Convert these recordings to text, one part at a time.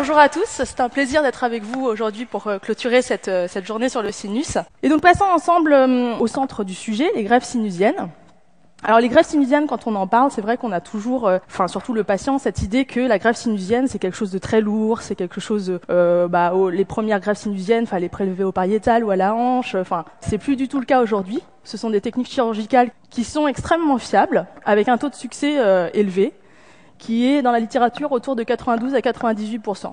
bonjour à tous, c'est un plaisir d'être avec vous aujourd'hui pour clôturer cette journée sur le sinus. Et donc passons ensemble au centre du sujet, les greffes sinusiennes. Alors les greffes sinusiennes, quand on en parle, c'est vrai qu'on a toujours, surtout le patient, cette idée que la greffe sinusienne c'est quelque chose de très lourd, c'est quelque chose, les premières greffes sinusiennes, fallait prélever au pariétal ou à la hanche, c'est plus du tout le cas aujourd'hui. Ce sont des techniques chirurgicales qui sont extrêmement fiables, avec un taux de succès élevé, qui est dans la littérature autour de 92 à 98%.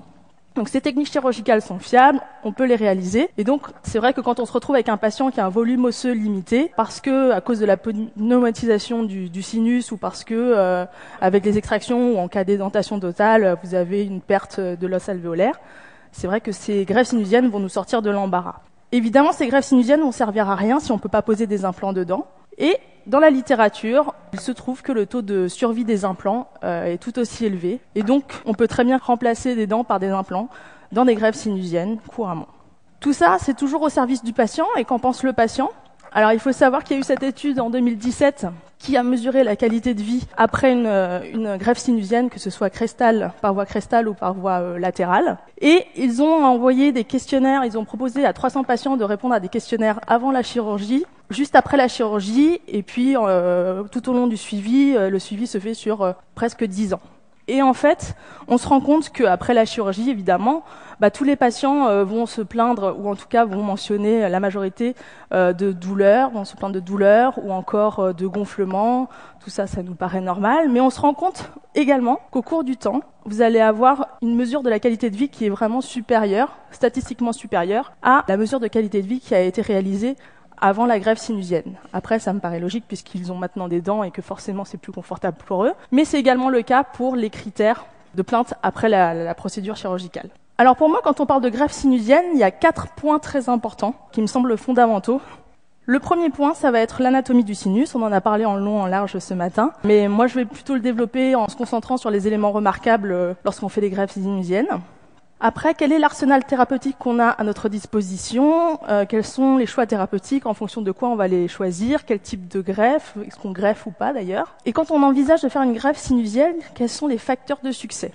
Donc ces techniques chirurgicales sont fiables, on peut les réaliser. Et donc c'est vrai que quand on se retrouve avec un patient qui a un volume osseux limité, parce que à cause de la pneumatisation du sinus ou parce que avec les extractions ou en cas d'édentation totale, vous avez une perte de l'os alvéolaire, c'est vrai que ces greffes sinusiennes vont nous sortir de l'embarras. Évidemment, ces greffes sinusiennes vont servir à rien si on ne peut pas poser des implants dedans. Et dans la littérature, il se trouve que le taux de survie des implants est tout aussi élevé. Et donc, on peut très bien remplacer des dents par des implants dans des greffes sinusiennes couramment. Tout ça, c'est toujours au service du patient. Et qu'en pense le patient ? Alors, il faut savoir qu'il y a eu cette étude en 2017 qui a mesuré la qualité de vie après une greffe sinusienne, que ce soit par voie crestale ou par voie latérale. Et ils ont envoyé des questionnaires, ils ont proposé à 300 patients de répondre à des questionnaires avant la chirurgie, juste après la chirurgie, et puis tout au long du suivi, le suivi se fait sur presque 10 ans. Et en fait, on se rend compte qu'après la chirurgie, évidemment, tous les patients vont se plaindre, ou en tout cas vont mentionner la majorité de douleurs, vont se plaindre de douleurs, ou encore de gonflements. Tout ça, ça nous paraît normal. Mais on se rend compte également qu'au cours du temps, vous allez avoir une mesure de la qualité de vie qui est vraiment supérieure, statistiquement supérieure, à la mesure de qualité de vie qui a été réalisée avant la greffe sinusienne. Après, ça me paraît logique puisqu'ils ont maintenant des dents et que forcément c'est plus confortable pour eux. Mais c'est également le cas pour les critères de plainte après la procédure chirurgicale. Alors pour moi, quand on parle de greffe sinusienne, il y a 4 points très importants qui me semblent fondamentaux. Le premier point, ça va être l'anatomie du sinus. On en a parlé en long, en large ce matin. Mais moi, je vais plutôt le développer en se concentrant sur les éléments remarquables lorsqu'on fait des greffes sinusiennes. Après, quel est l'arsenal thérapeutique qu'on a à notre disposition ? Quels sont les choix thérapeutiques ? En fonction de quoi on va les choisir ? Quel type de greffe ? Est-ce qu'on greffe ou pas d'ailleurs ? Et quand on envisage de faire une greffe sinusienne, quels sont les facteurs de succès ?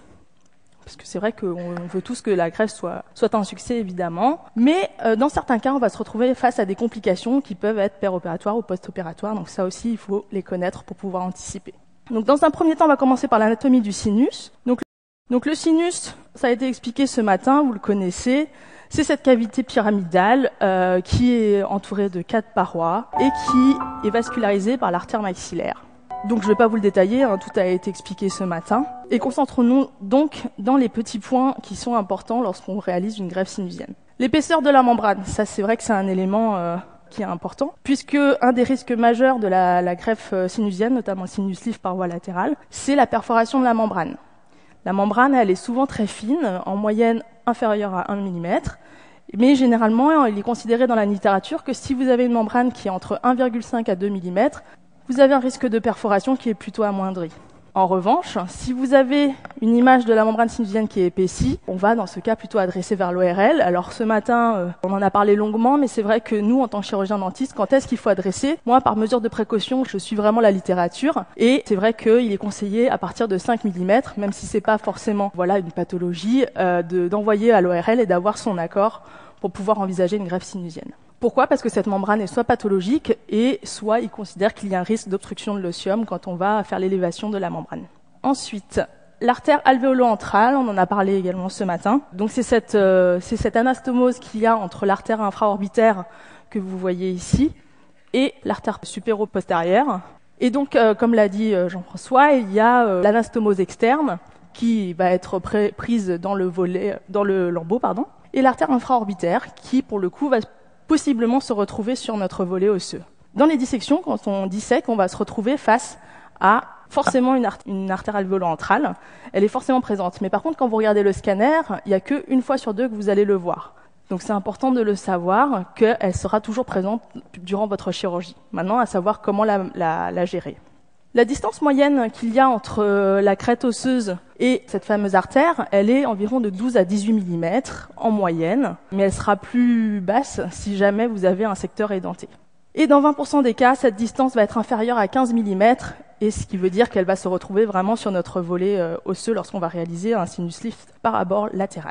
Parce que c'est vrai qu'on veut tous que la greffe soit un succès, évidemment. Mais dans certains cas, on va se retrouver face à des complications qui peuvent être péropératoires ou post-opératoires. Donc ça aussi, il faut les connaître pour pouvoir anticiper. Donc dans un premier temps, on va commencer par l'anatomie du sinus. Donc le sinus, ça a été expliqué ce matin, vous le connaissez, c'est cette cavité pyramidale qui est entourée de 4 parois et qui est vascularisée par l'artère maxillaire. Donc je ne vais pas vous le détailler, tout a été expliqué ce matin. Et concentrons-nous donc dans les petits points qui sont importants lorsqu'on réalise une greffe sinusienne. L'épaisseur de la membrane, ça c'est vrai que c'est un élément qui est important, puisque un des risques majeurs de la greffe sinusienne, notamment le sinus lift par voie latérale, c'est la perforation de la membrane. La membrane, elle est souvent très fine, en moyenne inférieure à 1 mm, mais généralement, il est considéré dans la littérature que si vous avez une membrane qui est entre 1,5 à 2 mm, vous avez un risque de perforation qui est plutôt amoindri. En revanche, si vous avez une image de la membrane sinusienne qui est épaissie, on va dans ce cas plutôt adresser vers l'ORL. Alors ce matin, on en a parlé longuement, mais c'est vrai que nous, en tant que chirurgien dentiste, quand est-ce qu'il faut adresser ? Moi, par mesure de précaution, je suis vraiment la littérature. Et c'est vrai qu'il est conseillé à partir de 5 mm, même si c'est pas forcément une pathologie, d'envoyer à l'ORL et d'avoir son accord pour pouvoir envisager une greffe sinusienne. Pourquoi ? Parce que cette membrane est soit pathologique et soit il considère qu'il y a un risque d'obstruction de l'osseum quand on va faire l'élévation de la membrane. Ensuite, l'artère alvéolo-antrale, on en a parlé également ce matin. Donc c'est cette anastomose qu'il y a entre l'artère infraorbitaire que vous voyez ici et l'artère supéro-postérieure. Et donc, comme l'a dit Jean-François, il y a l'anastomose externe qui va être prise dans le lambeau, et l'artère infraorbitaire qui, pour le coup, va possiblement se retrouver sur notre volet osseux. Dans les dissections, quand on dissèque, on va se retrouver face à forcément une artère alvéolo-antrale. Elle est forcément présente. Mais par contre, quand vous regardez le scanner, il n'y a qu'une fois sur 2 que vous allez le voir. Donc c'est important de le savoir qu'elle sera toujours présente durant votre chirurgie. Maintenant, à savoir comment la gérer. La distance moyenne qu'il y a entre la crête osseuse et cette fameuse artère, elle est environ de 12 à 18 mm en moyenne, mais elle sera plus basse si jamais vous avez un secteur édenté. Et dans 20% des cas, cette distance va être inférieure à 15 mm, et ce qui veut dire qu'elle va se retrouver vraiment sur notre volet osseux lorsqu'on va réaliser un sinus lift par abord latéral.